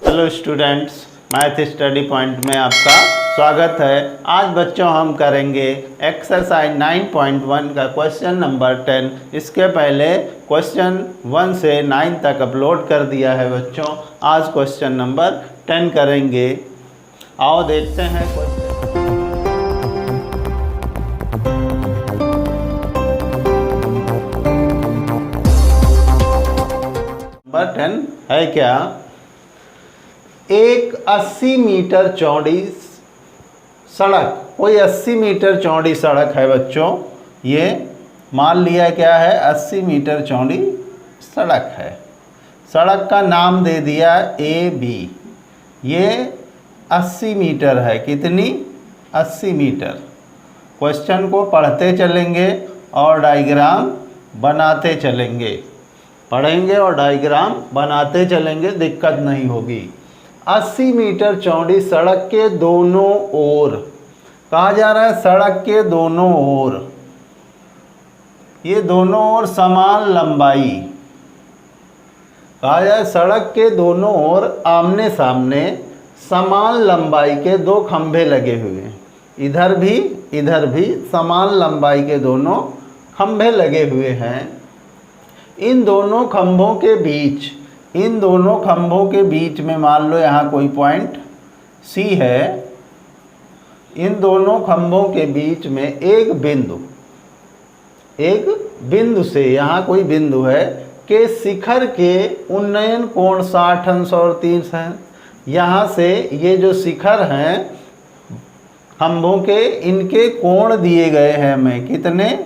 Hello students, math study point में आपका स्वागत है। आज बच्चों हम करेंगे एक्सरसाइज 9.1 का क्वेश्चन नंबर 10। इसके पहले क्वेश्चन 1 से 9 तक अपलोड कर दिया है बच्चों। आज क्वेश्चन नंबर 10 करेंगे। आओ देखते हैं क्वेश्चन नंबर 10 है क्या। एक 80 मीटर चौड़ी सड़क, कोई 80 मीटर चौड़ी सड़क है बच्चों। ये मान लिया क्या है, 80 मीटर चौड़ी सड़क है। सड़क का नाम दे दिया ए बी। ये 80 मीटर है। कितनी? 80 मीटर। क्वेश्चन को पढ़ते चलेंगे और डायग्राम बनाते चलेंगे। पढ़ेंगे और डायग्राम बनाते चलेंगे, दिक्कत नहीं होगी। 80 मीटर चौड़ी सड़क के दोनों ओर, कहा जा रहा है सड़क के दोनों ओर, ये दोनों ओर समान लंबाई, कहा जाए सड़क के दोनों ओर आमने सामने समान लंबाई के दो खंभे लगे हुए हैं। इधर भी समान लंबाई के दोनों खंभे लगे हुए हैं। इन दोनों खंभों के बीच में मान लो यहाँ कोई पॉइंट सी है। इन दोनों खंभों के बीच में एक बिंदु से, यहाँ कोई बिंदु है के शिखर के उन्नयन कोण 60 अंश और 30 है। यहाँ से ये जो शिखर हैं खंभों के, इनके कोण दिए गए हैं हमें। कितने?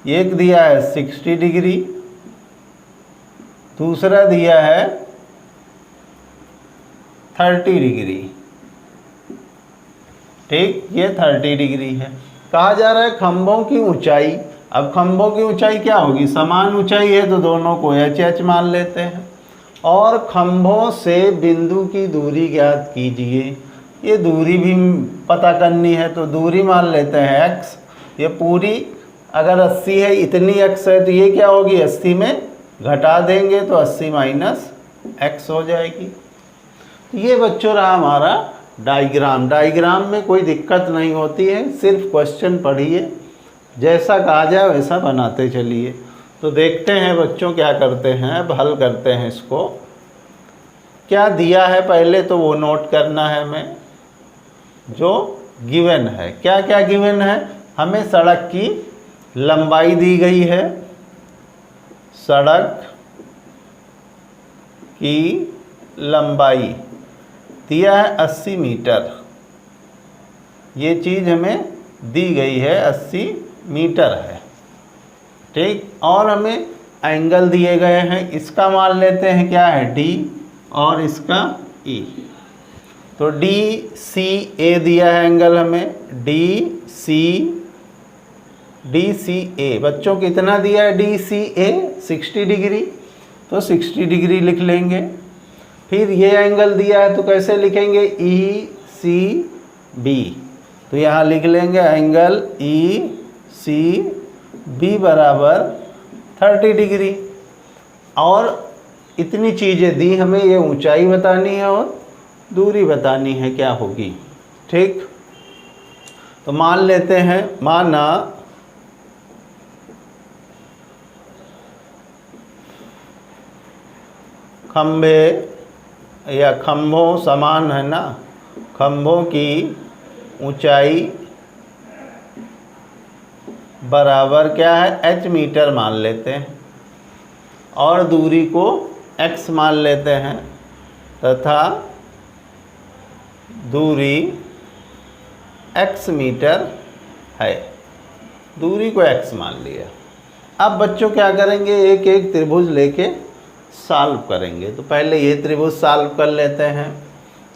एक दिया है 60 डिग्री, दूसरा दिया है 30 डिग्री। ठीक, ये 30 डिग्री है। कहा जा रहा है खंभों की ऊंचाई। अब खंभों की ऊंचाई क्या होगी? समान ऊंचाई है तो दोनों को एच मान लेते हैं। और खंभों से बिंदु की दूरी ज्ञात कीजिए। ये दूरी भी पता करनी है तो दूरी मान लेते हैं x। ये पूरी अगर 80 है, इतनी x है तो ये क्या होगी? 80 में घटा देंगे तो 80 माइनस x हो जाएगी। ये बच्चों रहा हमारा डायग्राम। डायग्राम में कोई दिक्कत नहीं होती है, सिर्फ क्वेश्चन पढ़िए, जैसा कहा जाए वैसा बनाते चलिए। तो देखते हैं बच्चों क्या करते हैं। अब हल करते हैं इसको। क्या दिया है पहले तो वो नोट करना है हमें, जो गिवन है। क्या क्या गिवन है? हमें सड़क की लंबाई दी गई है। सड़क की लंबाई दिया है 80 मीटर। ये चीज़ हमें दी गई है 80 मीटर है। ठीक, और हमें एंगल दिए गए हैं। इसका मान लेते हैं क्या है? D और इसका E। तो DCA दिया है एंगल हमें, DCA। बच्चों कितना दिया है DCA? 60 डिग्री। तो 60 डिग्री लिख लेंगे। फिर ये एंगल दिया है तो कैसे लिखेंगे? ECB। तो यहाँ लिख लेंगे एंगल ECB बराबर 30 डिग्री। और इतनी चीज़ें दी हमें, ये ऊंचाई बतानी है और दूरी बतानी है क्या होगी। ठीक, तो मान लेते हैं, माना खंभे या खंभों समान है ना, खंभों की ऊंचाई बराबर क्या है? h मीटर मान लेते हैं और दूरी को x मान लेते हैं तथा दूरी x मीटर है। दूरी को x मान लिया। अब बच्चों क्या करेंगे? एक एक त्रिभुज लेके सॉल्व करेंगे। तो पहले ये त्रिभुज सॉल्व कर लेते हैं।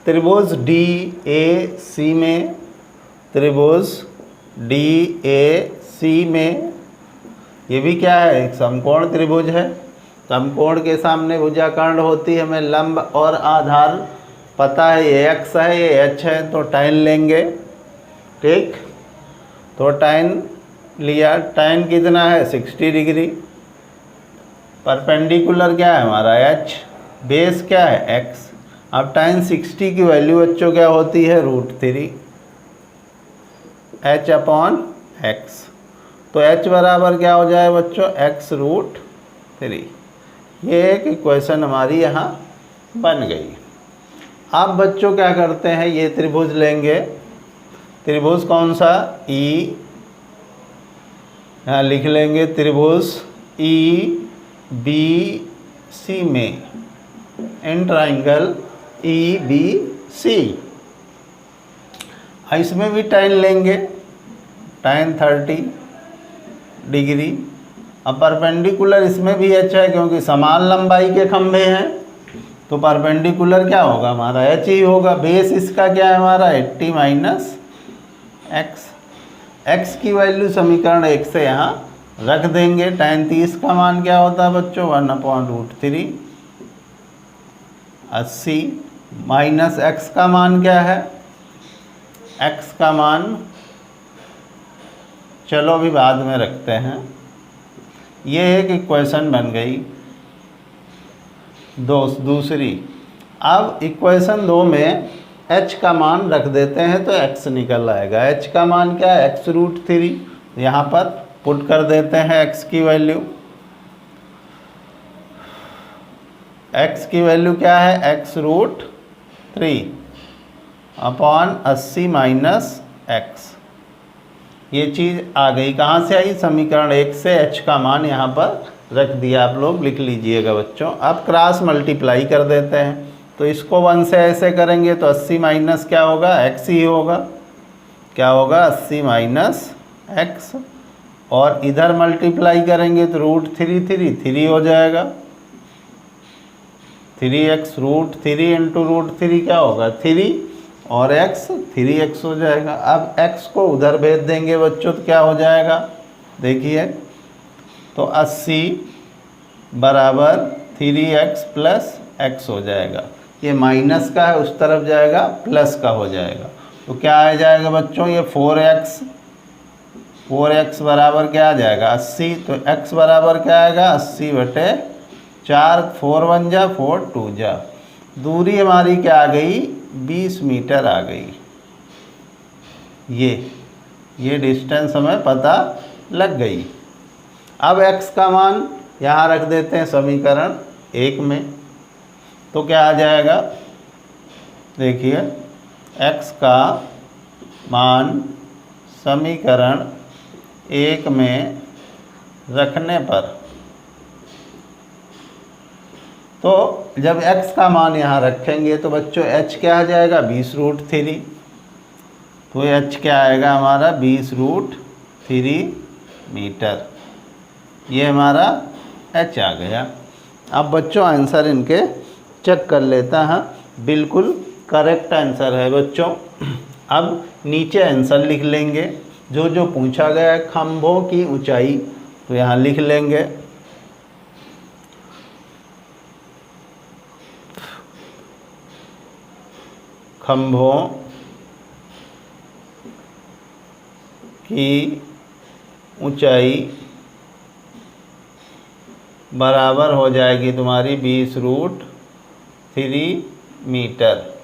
त्रिभुज DAC में, त्रिभुज DAC में ये भी क्या है? एक समकोण त्रिभुज है। समकोण के सामने भुजाकर्ण होती है। हमें लंब और आधार पता है, ये x है ये h है, तो tan लेंगे। ठीक, तो tan लिया। tan कितना है? 60 डिग्री। परपेंडिकुलर क्या है हमारा? h। बेस क्या है x। अब tan 60 की वैल्यू बच्चों क्या होती है √3 h/x। तो h बराबर क्या हो जाए बच्चों x√3। ये एक इक्वेशन हमारी यहाँ बन गई। अब बच्चों क्या करते हैं, ये त्रिभुज लेंगे। त्रिभुज कौन सा E, यहाँ लिख लेंगे त्रिभुज EBC में, इन ट्राइंगल EBC। इसमें भी tan लेंगे, tan 30 डिग्री। अब परपेंडिकुलर इसमें भी h है, क्योंकि समान लंबाई के खंभे हैं, तो परपेंडिकुलर क्या होगा हमारा h ही होगा। बेस इसका क्या है हमारा 80 - x। x की वैल्यू समीकरण 1 से यहाँ रख देंगे। tan 30 का मान क्या होता है बच्चों 1/√3 80 माइनस x का मान क्या है, x का मान चलो अभी बाद में रखते हैं। ये एक इक्वेशन बन गई दूसरी। अब इक्वेशन 2 में h का मान रख देते हैं तो x निकल आएगा। h का मान क्या है x√3, यहाँ पर पुट कर देते हैं x की वैल्यू। x की वैल्यू क्या है x√3 अपॉन 80 माइनस x। ये चीज़ आ गई, कहाँ से आई समीकरण 1 से। h का मान यहाँ पर रख दिया, आप लोग लिख लीजिएगा बच्चों। अब क्रॉस मल्टीप्लाई कर देते हैं, तो इसको 1 से ऐसे करेंगे तो 80 माइनस क्या होगा x ही होगा। क्या होगा 80 माइनस x, और इधर मल्टीप्लाई करेंगे तो √3 हो जाएगा। 3x √3 इंटू √3 क्या होगा 3, और x 3x हो जाएगा। अब x को उधर भेज देंगे बच्चों तो क्या हो जाएगा, देखिए तो 80 बराबर 3x प्लस x हो जाएगा। ये माइनस का है, उस तरफ जाएगा प्लस का हो जाएगा। तो क्या आ जाएगा बच्चों ये 4x बराबर क्या आ जाएगा 80। तो x बराबर क्या आएगा 80/4, 4 1 जा 4 2 जा। दूरी हमारी क्या आ गई 20 मीटर आ गई। ये डिस्टेंस हमें पता लग गई। अब x का मान यहाँ रख देते हैं समीकरण 1 में, तो क्या आ जाएगा देखिए x का मान समीकरण 1 में रखने पर, तो जब x का मान यहाँ रखेंगे तो बच्चों h क्या आ जाएगा 20√3। तो h क्या आएगा हमारा 20√3 मीटर। ये हमारा h आ गया। अब बच्चों आंसर इनके चेक कर लेता है, बिल्कुल करेक्ट आंसर है बच्चों। अब नीचे आंसर लिख लेंगे, जो जो पूछा गया है। खंभों की ऊंचाई तो यहाँ लिख लेंगे खंभों की ऊंचाई बराबर हो जाएगी तुम्हारी 20√3 मीटर।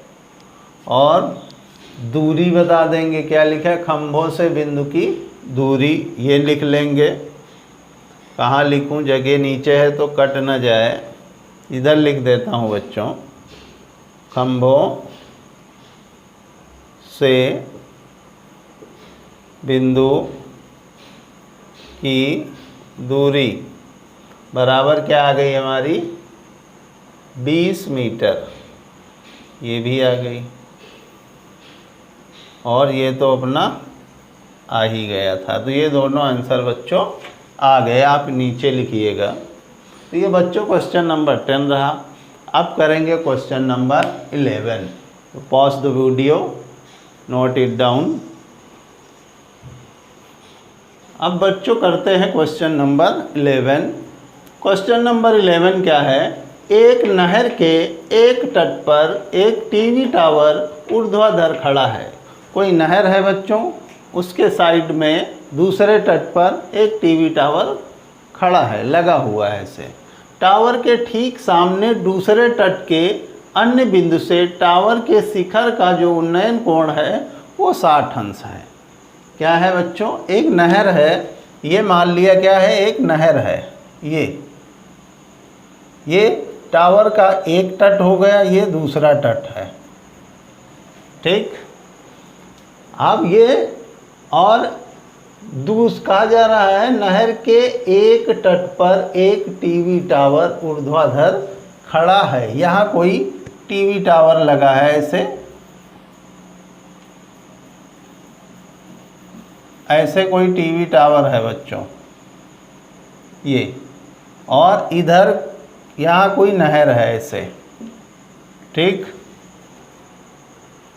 और दूरी बता देंगे, क्या लिखा है खंभों से बिंदु की दूरी, ये लिख लेंगे। कहाँ लिखूं, जगह नीचे है तो कट ना जाए, इधर लिख देता हूँ बच्चों। खंभों से बिंदु की दूरी बराबर क्या आ गई हमारी 20 मीटर। ये भी आ गई, और ये तो अपना आ ही गया था। तो ये दोनों आंसर बच्चों आ गए, आप नीचे लिखिएगा। तो ये बच्चों क्वेश्चन नंबर 10 रहा। अब करेंगे क्वेश्चन नंबर 11। तो pause the video, note it down. अब बच्चों करते हैं क्वेश्चन नंबर 11। क्वेश्चन नंबर 11 क्या है, एक नहर के एक तट पर एक टीवी टावर ऊर्ध्वाधर खड़ा है। कोई नहर है बच्चों, उसके साइड में दूसरे तट पर एक टीवी टावर खड़ा है, लगा हुआ है इसे। टावर के ठीक सामने दूसरे तट के अन्य बिंदु से टावर के शिखर का जो उन्नयन कोण है वो 60 अंश है। क्या है बच्चों? एक नहर है, ये मान लिया क्या है, एक नहर है। ये टावर का एक तट हो गया, ये दूसरा तट है, ठीक। अब ये और कहा जा रहा है नहर के एक तट पर एक टीवी टावर ऊर्ध्वाधर खड़ा है। यहाँ कोई टीवी टावर लगा है, ऐसे कोई टीवी टावर है बच्चों ये, और इधर यहाँ कोई नहर है ऐसे, ठीक,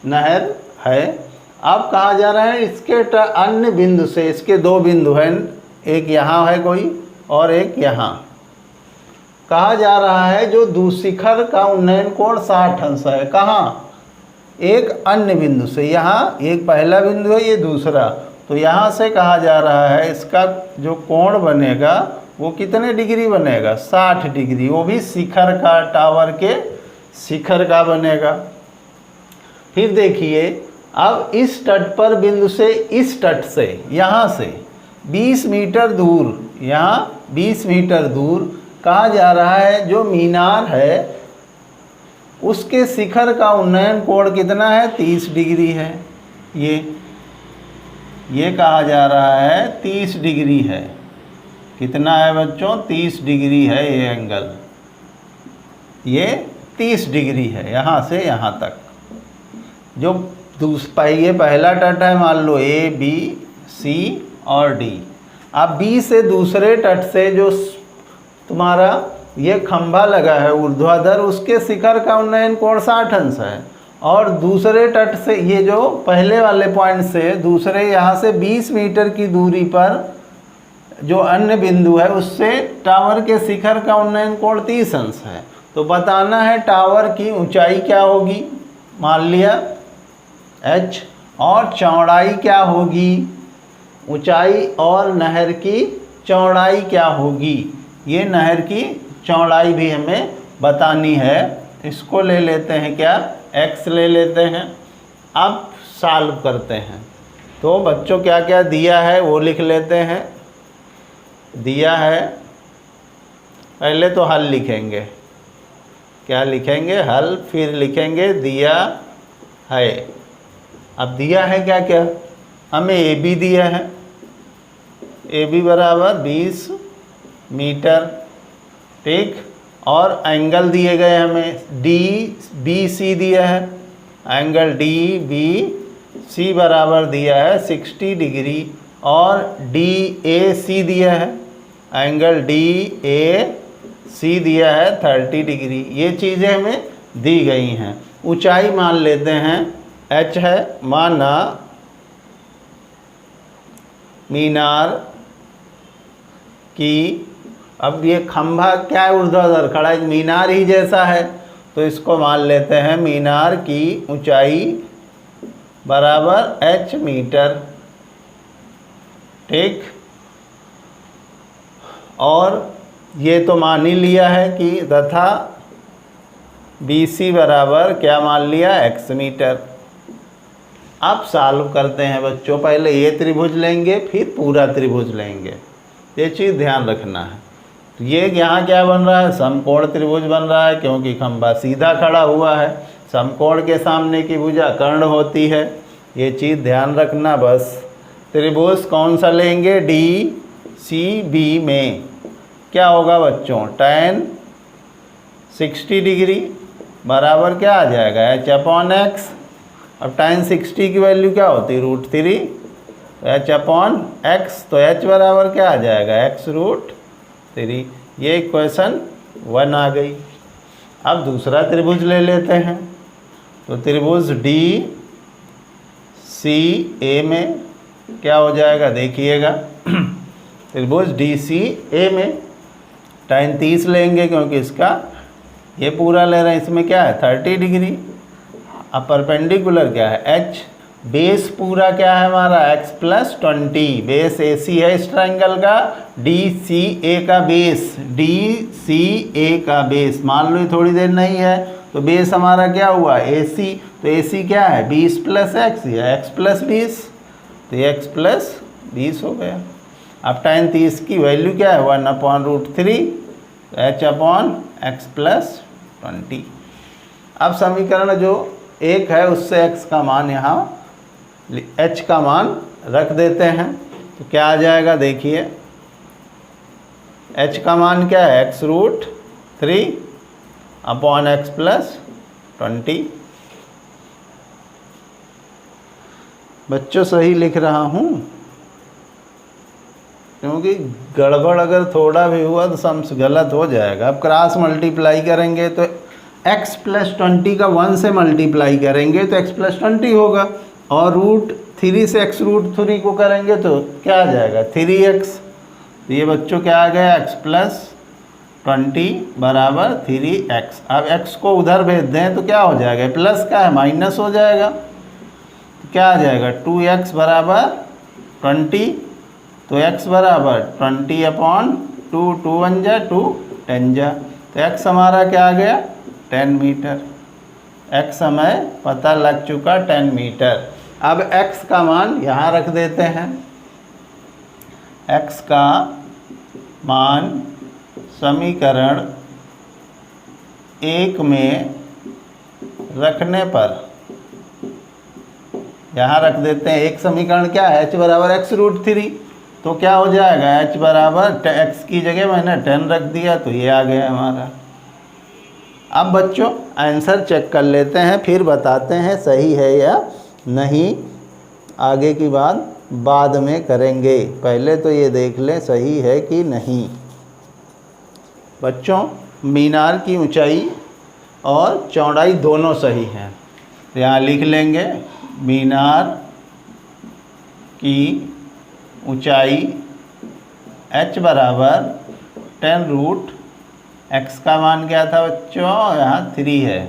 नहर है। अब कहा जा रहा है इसके अन्य बिंदु से, इसके दो बिंदु हैं, एक यहाँ है कोई और एक यहाँ। कहा जा रहा है जो शिखर का उन्नयन कोण 60 अंश है। कहाँ? एक अन्य बिंदु से। यहाँ एक पहला बिंदु है, ये दूसरा, तो यहाँ से कहा जा रहा है इसका जो कोण बनेगा वो कितने डिग्री बनेगा? 60 डिग्री। वो भी शिखर का, टावर के शिखर का बनेगा। फिर देखिए, अब इस तट पर बिंदु से इस तट से, यहाँ से 20 मीटर दूर, यहाँ 20 मीटर दूर कहा जा रहा है जो मीनार है उसके शिखर का उन्नयन कोण कितना है? 30 डिग्री है। ये कहा जा रहा है 30 डिग्री है। कितना है बच्चों? 30 डिग्री है ये एंगल, ये 30 डिग्री है यहाँ से यहाँ तक। जो ये पहला तट है, मान लो A, B, C और D। अब B से दूसरे तट से जो तुम्हारा ये खंभा लगा है ऊर्ध्वाधर, उसके शिखर का उन्नयन कोण 60 अंश है। और दूसरे तट से, ये जो पहले वाले पॉइंट से दूसरे, यहाँ से 20 मीटर की दूरी पर जो अन्य बिंदु है उससे टावर के शिखर का उन्नयन कोण 30 अंश है। तो बताना है टावर की ऊंचाई क्या होगी, मान लिया h, और चौड़ाई क्या होगी, ऊंचाई, और नहर की चौड़ाई क्या होगी। ये नहर की चौड़ाई भी हमें बतानी है। इसको ले लेते हैं, क्या, x ले लेते हैं। अब सॉल्व करते हैं। तो बच्चों क्या क्या दिया है वो लिख लेते हैं। दिया है, पहले तो हल लिखेंगे। क्या लिखेंगे? हल। फिर लिखेंगे दिया है। अब दिया है क्या क्या, हमें ए बी दिया है, ए बी बराबर 20 मीटर, ठीक। और एंगल दिए गए हमें, डी बी सी दिया है, एंगल डी बी सी बराबर दिया है 60 डिग्री, और डी ए सी दिया है, एंगल डी ए सी दिया है 30 डिग्री। ये चीज़ें हमें दी गई हैं। ऊंचाई मान लेते हैं h है, माना मीनार की, अब ये खंभा क्या है, ऊर्ध्वाधर खड़ा, एक मीनार ही जैसा है, तो इसको मान लेते हैं मीनार की ऊंचाई बराबर h मीटर, ठीक। और ये तो मान ही लिया है कि तथा BC बराबर क्या मान लिया, x मीटर। अब सॉल्व करते हैं बच्चों। पहले ये त्रिभुज लेंगे, फिर पूरा त्रिभुज लेंगे, ये चीज़ ध्यान रखना है। तो ये यहाँ क्या बन रहा है, समकोण त्रिभुज बन रहा है, क्योंकि खंभा सीधा खड़ा हुआ है। समकोण के सामने की भुजा कर्ण होती है, ये चीज़ ध्यान रखना बस। त्रिभुज कौन सा लेंगे, DCB में क्या होगा बच्चों, tan 60 डिग्री बराबर क्या आ जाएगा, h/x। अब tan 60 की वैल्यू क्या होती है, √3, h/x, तो h बराबर क्या आ जाएगा, x√3। ये इक्वेशन 1 आ गई। अब दूसरा त्रिभुज ले लेते हैं। तो त्रिभुज DCA में क्या हो जाएगा, देखिएगा। त्रिभुज DCA में tan 30 लेंगे, क्योंकि इसका ये पूरा ले रहे हैं, इसमें क्या है 30 डिग्री। अब परपेंडिकुलर क्या है, h, बेस पूरा क्या है हमारा x प्लस 20, बेस AC है इस ट्रायंगल का, DCA का बेस, DCA का बेस मान लो ये थोड़ी देर नहीं है तो बेस हमारा क्या हुआ AC, तो AC क्या है 20 प्लस x या x प्लस 20, तो ये x प्लस 20 हो गया। अब tan 30 की वैल्यू क्या है 1/√3 h अपॉन x प्लस 20। अब समीकरण जो एक है उससे x का मान यहाँ h का मान रख देते हैं तो क्या आ जाएगा देखिए, h का मान क्या है x√3 अपॉन x प्लस 20। बच्चों सही लिख रहा हूँ, क्योंकि गड़बड़ अगर थोड़ा भी हुआ तो सम्स गलत हो जाएगा। अब क्रॉस मल्टीप्लाई करेंगे तो x प्लस 20 का 1 से मल्टीप्लाई करेंगे तो x प्लस 20 होगा, और √3 से x√3 को करेंगे तो क्या आ जाएगा 3x। तो ये बच्चों क्या आ गया x प्लस 20 बराबर 3x। अब x को उधर भेज दें तो क्या हो जाएगा, प्लस का है माइनस हो जाएगा, तो क्या आ जाएगा 2x बराबर 20। तो x बराबर 20 अपॉन 2, 2 1 जा 2 10 जा, तो x हमारा क्या आ गया 10 मीटर। x हमें पता लग चुका 10 मीटर। अब x का मान यहाँ रख देते हैं, x का मान समीकरण 1 में रखने पर यहाँ रख देते हैं। एक समीकरण क्या है h बराबर x√3, तो क्या हो जाएगा h बराबर x की जगह मैंने 10 रख दिया तो ये आ गया हमारा। अब बच्चों आंसर चेक कर लेते हैं फिर बताते हैं सही है या नहीं, आगे की बात बाद में करेंगे, पहले तो ये देख लें सही है कि नहीं। बच्चों मीनार की ऊंचाई और चौड़ाई दोनों सही हैं, तो यहाँ लिख लेंगे मीनार की ऊंचाई h बराबर 10√x का मान क्या था बच्चों, यहाँ 3 है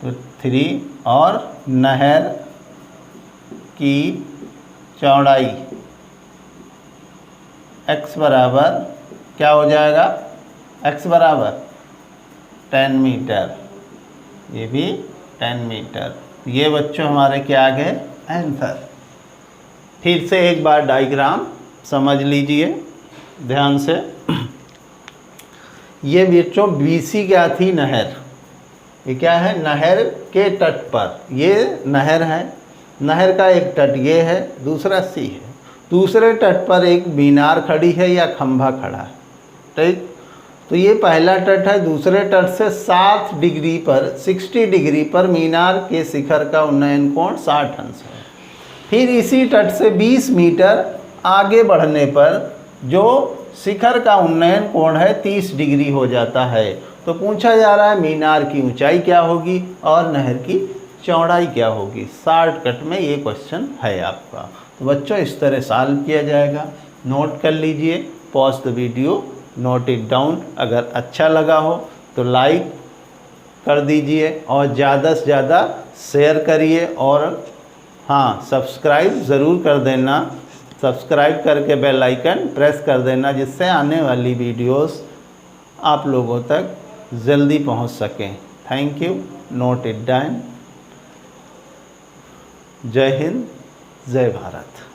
तो 3, और नहर की चौड़ाई x बराबर क्या हो जाएगा, x बराबर 10 मीटर, ये भी 10 मीटर। ये बच्चों हमारे क्या आ गए आंसर। फिर से एक बार डायग्राम समझ लीजिए ध्यान से। ये बच्चों BC क्या थी नहर, ये क्या है नहर के तट पर, ये नहर है, नहर का एक तट ये है दूसरा C है, दूसरे तट पर एक मीनार खड़ी है या खंभा खड़ा है, ठीक। तो ये पहला तट है, दूसरे तट से 60 डिग्री पर मीनार के शिखर का उन्नयन कोण 60 अंश है। फिर इसी तट से 20 मीटर आगे बढ़ने पर जो शिखर का उन्नयन कोण है 30 डिग्री हो जाता है। तो पूछा जा रहा है मीनार की ऊंचाई क्या होगी और नहर की चौड़ाई क्या होगी। शॉर्टकट में ये क्वेश्चन है आपका। तो बच्चों इस तरह सॉल्व किया जाएगा, नोट कर लीजिए, pause the video, note it down. अगर अच्छा लगा हो तो लाइक कर दीजिए और ज़्यादा से ज़्यादा शेयर करिए, और हाँ सब्सक्राइब ज़रूर कर देना, सब्सक्राइब करके बेल आइकन प्रेस कर देना, जिससे आने वाली वीडियोस आप लोगों तक जल्दी पहुंच सकें। Thank you, note it down. जय हिंद, जय भारत।